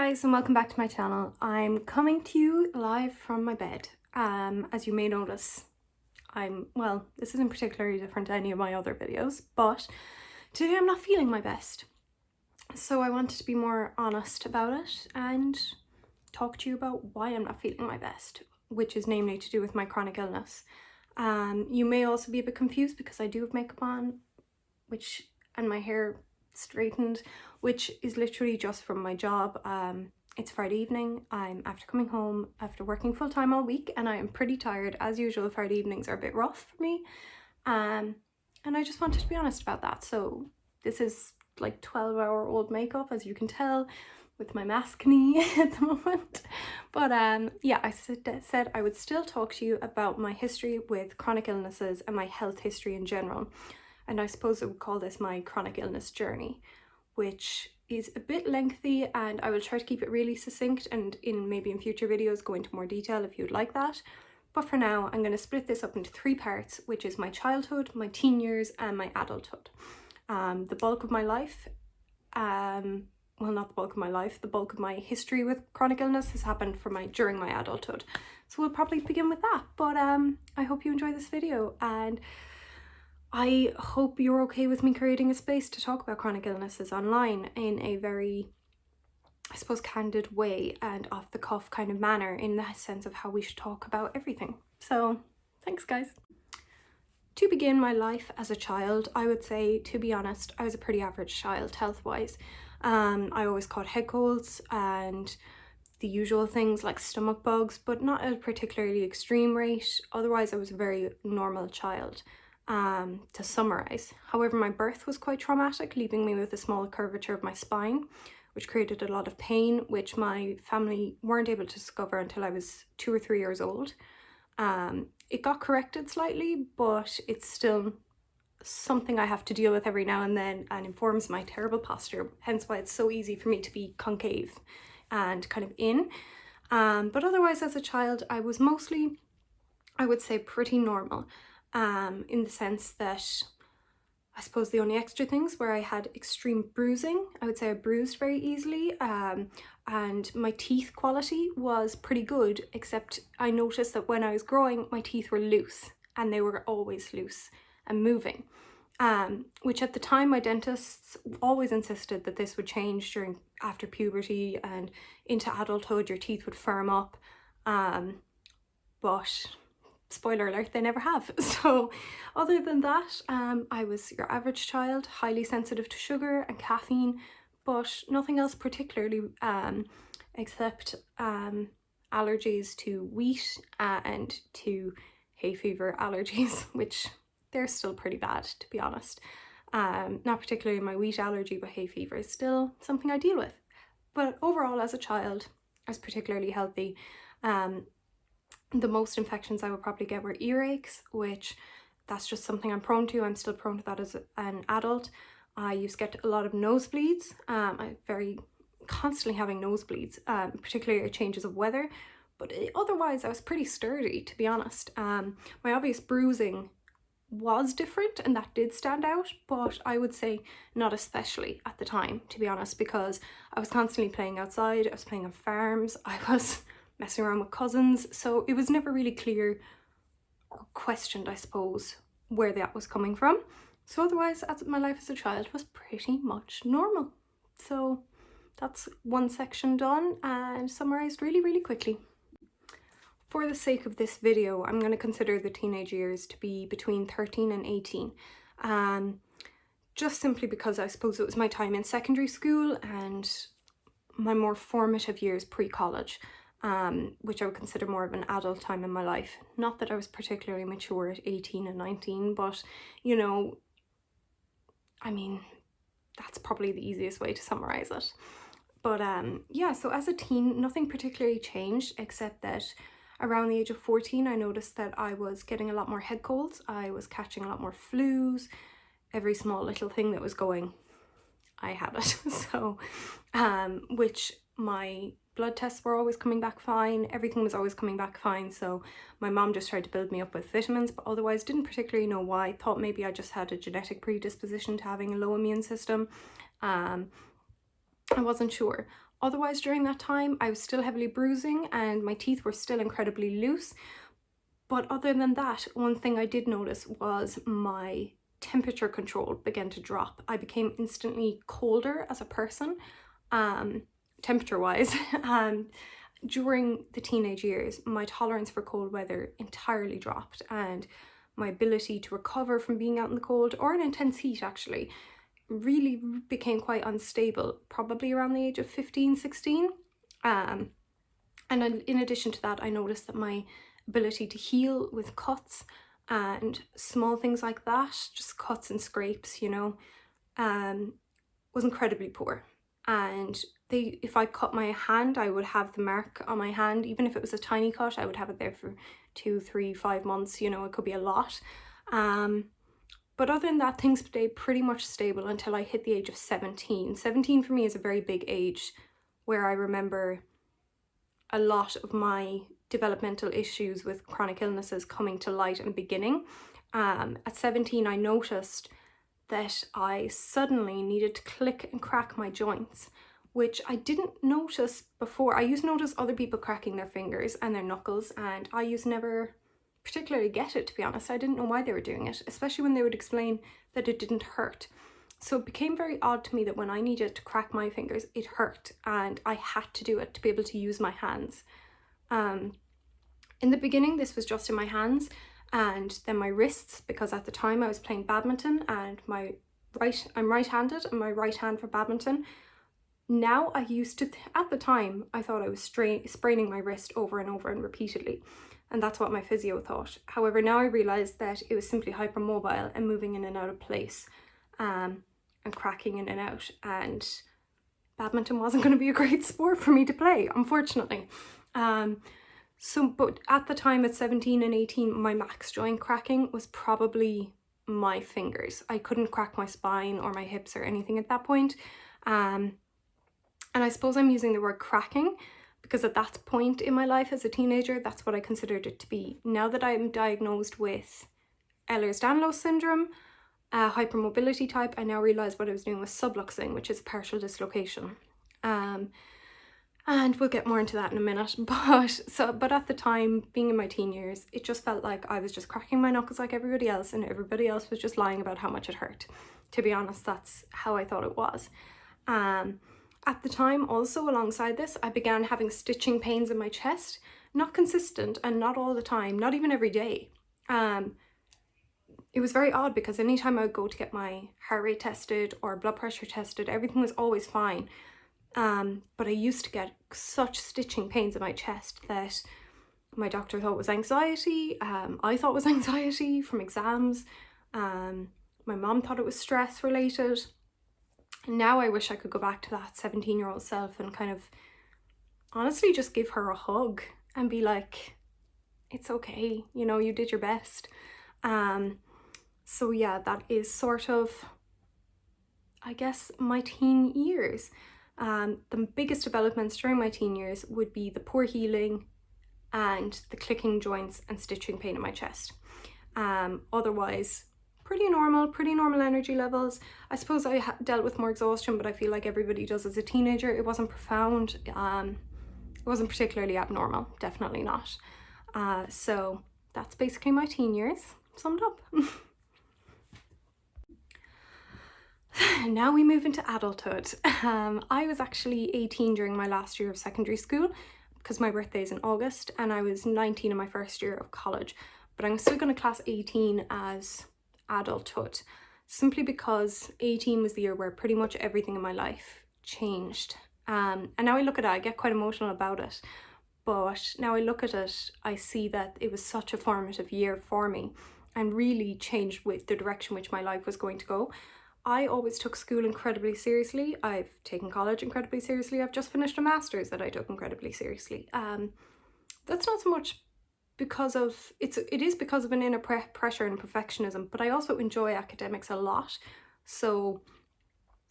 guys, and welcome back to my channel. I'm coming to you live from my bed. As you may notice, this isn't particularly different to any of my other videos, but today I'm not feeling my best. So I wanted to be more honest about it and talk to you about why I'm not feeling my best, which is namely to do with my chronic illness. You may also be a bit confused because I do have makeup on, and my hair straightened, which is literally just from my job. It's Friday evening. I'm after coming home after working full-time all week, and I am pretty tired. As usual, Friday evenings are a bit rough for me, and I just wanted to be honest about that. So this is like 12-hour-old makeup, as you can tell, with my mask knee at the moment. But yeah, I said I would still talk to you about my history with chronic illnesses and my health history in general. And I suppose I would call this my chronic illness journey, which is a bit lengthy, and I will try to keep it really succinct and maybe in future videos go into more detail if you'd like that. But for now, I'm going to split this up into 3 parts, which is my childhood, my teen years, and my adulthood. The bulk of my life, well, not the bulk of my life, the bulk of my history with chronic illness has happened during my adulthood. So we'll probably begin with that. But I hope you enjoy this video, and I hope you're okay with me creating a space to talk about chronic illnesses online in a very, I suppose, candid way and off the cuff kind of manner, in the sense of how we should talk about everything. So thanks, guys. To begin my life as a child, I would say, to be honest, I was a pretty average child health-wise. I always caught head colds and the usual things like stomach bugs, but not at a particularly extreme rate. Otherwise, I was a very normal child. To summarize, however, my birth was quite traumatic, leaving me with a small curvature of my spine, which created a lot of pain, which my family weren't able to discover until I was 2 or 3 years old. It got corrected slightly, but it's still something I have to deal with every now and then, and informs my terrible posture, hence why it's so easy for me to be concave and kind of in. But otherwise, as a child, I was mostly, I would say, pretty normal. In the sense that I suppose the only extra things were I had extreme bruising. I would say I bruised very easily, and my teeth quality was pretty good, except I noticed that when I was growing, my teeth were loose, and they were always loose and moving, which at the time my dentists always insisted that this would change after puberty and into adulthood. Your teeth would firm up, but spoiler alert, they never have. So other than that, I was your average child, highly sensitive to sugar and caffeine, but nothing else particularly, except allergies to wheat and to hay fever allergies, which they're still pretty bad, to be honest. Not particularly my wheat allergy, but hay fever is still something I deal with. But overall, as a child, I was particularly healthy. The most infections I would probably get were earaches, which that's just something I'm prone to. I'm still prone to that as an adult. I used to get a lot of nosebleeds. I'm constantly having nosebleeds, particularly at changes of weather. But otherwise, I was pretty sturdy, to be honest. My obvious bruising was different, and that did stand out, but I would say not especially at the time, to be honest, because I was constantly playing outside. I was playing on farms. I was messing around with cousins, so it was never really clear or questioned, I suppose, where that was coming from. So otherwise, my life as a child was pretty much normal. So that's one section done and summarized really, really quickly. For the sake of this video, I'm going to consider the teenage years to be between 13 and 18. Just simply because I suppose it was my time in secondary school and my more formative years pre-college. Which I would consider more of an adult time in my life. Not that I was particularly mature at 18 and 19, but, you know, I mean, that's probably the easiest way to summarize it. But yeah, so as a teen, nothing particularly changed, except that around the age of 14, I noticed that I was getting a lot more head colds. I was catching a lot more flus. Every small little thing that was going, I had it. So, which my blood tests were always coming back fine, everything was always coming back fine, so my mom just tried to build me up with vitamins, but otherwise didn't particularly know why. Thought maybe I just had a genetic predisposition to having a low immune system. I wasn't sure. Otherwise, during that time, I was still heavily bruising and my teeth were still incredibly loose. But other than that, one thing I did notice was my temperature control began to drop. I became instantly colder as a person, temperature-wise. During the teenage years, my tolerance for cold weather entirely dropped, and my ability to recover from being out in the cold, or in intense heat actually, really became quite unstable, probably around the age of 15, 16. And in addition to that, I noticed that my ability to heal with cuts and small things like that, just cuts and scrapes, you know, was incredibly poor. And if I cut my hand, I would have the mark on my hand. Even if it was a tiny cut, I would have it there for 2, 3, 5 months, you know, it could be a lot. But other than that, things stayed pretty much stable until I hit the age of 17. 17 for me is a very big age, where I remember a lot of my developmental issues with chronic illnesses coming to light and beginning. At 17, I noticed that I suddenly needed to click and crack my joints, which I didn't notice before. I used to notice other people cracking their fingers and their knuckles, and I used to never particularly get it, to be honest. I didn't know why they were doing it, especially when they would explain that it didn't hurt. So it became very odd to me that when I needed to crack my fingers, it hurt, and I had to do it to be able to use my hands. In the beginning, this was just in my hands, and then my wrists, because at the time I was playing badminton, and I'm right-handed, and my right hand for badminton. Now I used to, at the time, I thought I was spraining my wrist over and over and repeatedly, and that's what my physio thought. However, now I realised that it was simply hypermobile and moving in and out of place, and cracking in and out, and badminton wasn't going to be a great sport for me to play, unfortunately. But at the time at 17 and 18, my max joint cracking was probably my fingers. I couldn't crack my spine or my hips or anything at that point. And I suppose I'm using the word cracking because at that point in my life as a teenager, that's what I considered it to be. Now that I'm diagnosed with Ehlers-Danlos syndrome, hypermobility type, I now realise what I was doing was subluxing, which is partial dislocation. And we'll get more into that in a minute, but at the time, being in my teen years, it just felt like I was just cracking my knuckles like everybody else, and everybody else was just lying about how much it hurt. To be honest, that's how I thought it was. At the time, also alongside this, I began having stitching pains in my chest, not consistent and not all the time, not even every day. It was very odd because anytime I would go to get my heart rate tested or blood pressure tested, everything was always fine. But I used to get such stitching pains in my chest that my doctor thought was anxiety. I thought it was anxiety from exams. My mom thought it was stress related. And now I wish I could go back to that 17-year-old self and kind of honestly just give her a hug and be like, it's okay, you know, you did your best. So yeah, that is sort of, I guess, my teen years. The biggest developments during my teen years would be the poor healing and the clicking joints and stitching pain in my chest. Otherwise, pretty normal energy levels. I suppose I dealt with more exhaustion, but I feel like everybody does as a teenager. It wasn't profound. It wasn't particularly abnormal, definitely not. So that's basically my teen years summed up. Now we move into adulthood. I was actually 18 during my last year of secondary school because my birthday is in August, and I was 19 in my first year of college, but I'm still going to class 18 as adulthood, simply because 18 was the year where pretty much everything in my life changed. And now I look at it, I get quite emotional about it, but now I look at it, I see that it was such a formative year for me and really changed with the direction which my life was going to go. I always took school incredibly seriously. I've taken college incredibly seriously. I've just finished a master's that I took incredibly seriously. That's not so much because of, it is because of an inner pressure and perfectionism, but I also enjoy academics a lot. So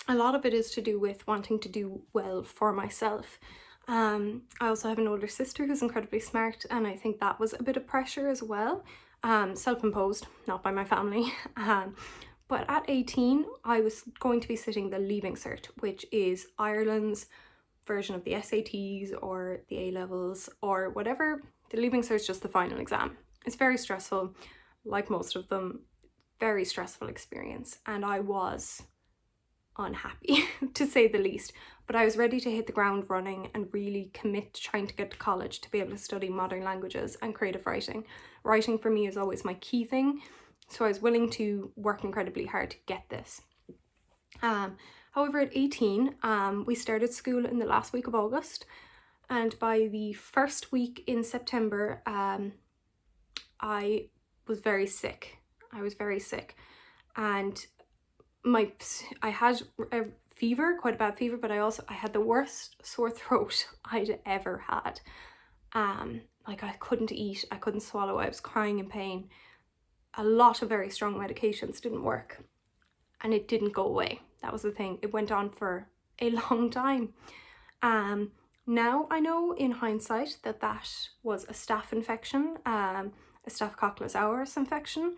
a lot of it is to do with wanting to do well for myself. I also have an older sister who's incredibly smart, and I think that was a bit of pressure as well. Self-imposed, not by my family. But at 18, I was going to be sitting the Leaving Cert, which is Ireland's version of the SATs or the A-levels or whatever. The Leaving Cert is just the final exam. It's very stressful, like most of them, very stressful experience, and I was unhappy to say the least, but I was ready to hit the ground running and really commit to trying to get to college to be able to study modern languages and creative writing. Writing for me is always my key thing, so I was willing to work incredibly hard to get this. However, at 18, we started school in the last week of August, and by the first week in September, I was very sick. And I had a fever, quite a bad fever, but I had the worst sore throat I'd ever had. Like, I couldn't eat, I couldn't swallow, I was crying in pain. A lot of very strong medications didn't work, and it didn't go away. That was the thing. It went on for a long time. Now I know in hindsight that was a staph infection, a Staphylococcus aureus infection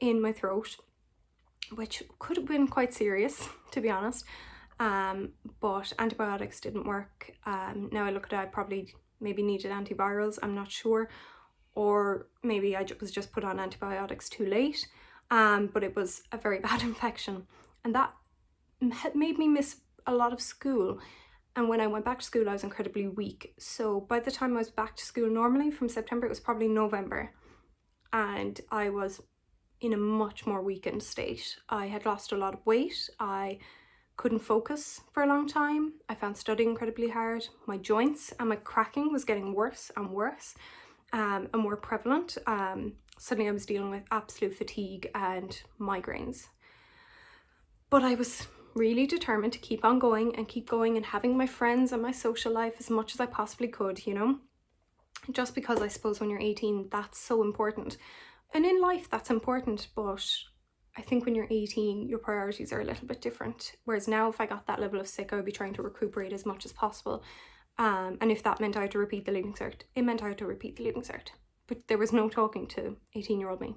in my throat, which could have been quite serious, to be honest. But antibiotics didn't work. Now I look at it, I probably maybe needed antivirals, I'm not sure. Or maybe I was just put on antibiotics too late. But it was a very bad infection. And that made me miss a lot of school. And when I went back to school, I was incredibly weak. So by the time I was back to school normally from September, it was probably November. And I was in a much more weakened state. I had lost a lot of weight. I couldn't focus for a long time. I found studying incredibly hard. My joints and my cracking was getting worse and worse, and more prevalent. Suddenly I was dealing with absolute fatigue and migraines. But I was really determined to keep on going and having my friends and my social life as much as I possibly could, you know? Just because I suppose when you're 18, that's so important. And in life, that's important, but I think when you're 18, your priorities are a little bit different. Whereas now, if I got that level of sick, I would be trying to recuperate as much as possible. And if that meant I had to repeat the Leaving Cert, it meant I had to repeat the Leaving Cert. But there was no talking to 18-year-old me.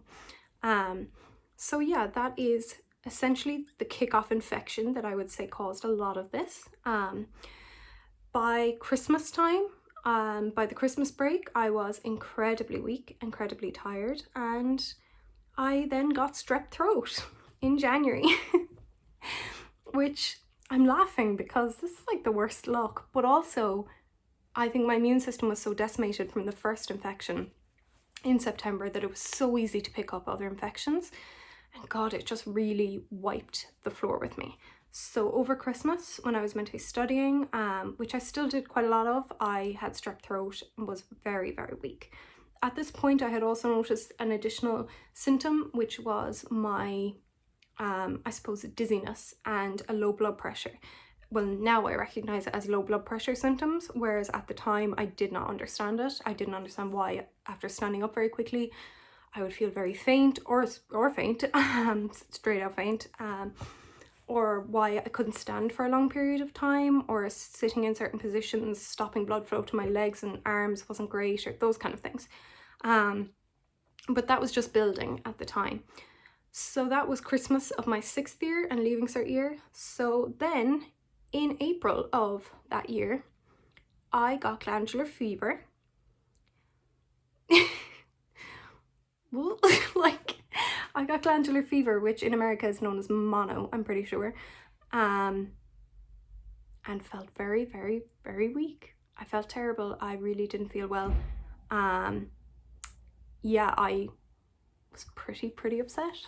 So yeah, that is essentially the kickoff infection that I would say caused a lot of this. By Christmas time, by the Christmas break, I was incredibly weak, incredibly tired, and I then got strep throat in January, which I'm laughing because this is like the worst luck, but also I think my immune system was so decimated from the first infection in September that it was so easy to pick up other infections. And God, it just really wiped the floor with me. So over Christmas, when I was meant to be studying, which I still did quite a lot of, I had strep throat and was very, very weak. At this point, I had also noticed an additional symptom, which was my, I suppose, dizziness and a low blood pressure. Well, now I recognize it as low blood pressure symptoms, whereas at the time I did not understand it. I didn't understand why, after standing up very quickly, I would feel very faint or faint, straight out faint, or why I couldn't stand for a long period of time, or sitting in certain positions, stopping blood flow to my legs and arms wasn't great, or those kind of things. But that was just building at the time. So that was Christmas of my 6th year and Leaving Cert year. So then in April of that year, I got glandular fever. Well, like, I got glandular fever, which in America is known as mono, I'm pretty sure, and felt very, very, very weak. I felt terrible. I really didn't feel well. Yeah, I was pretty upset.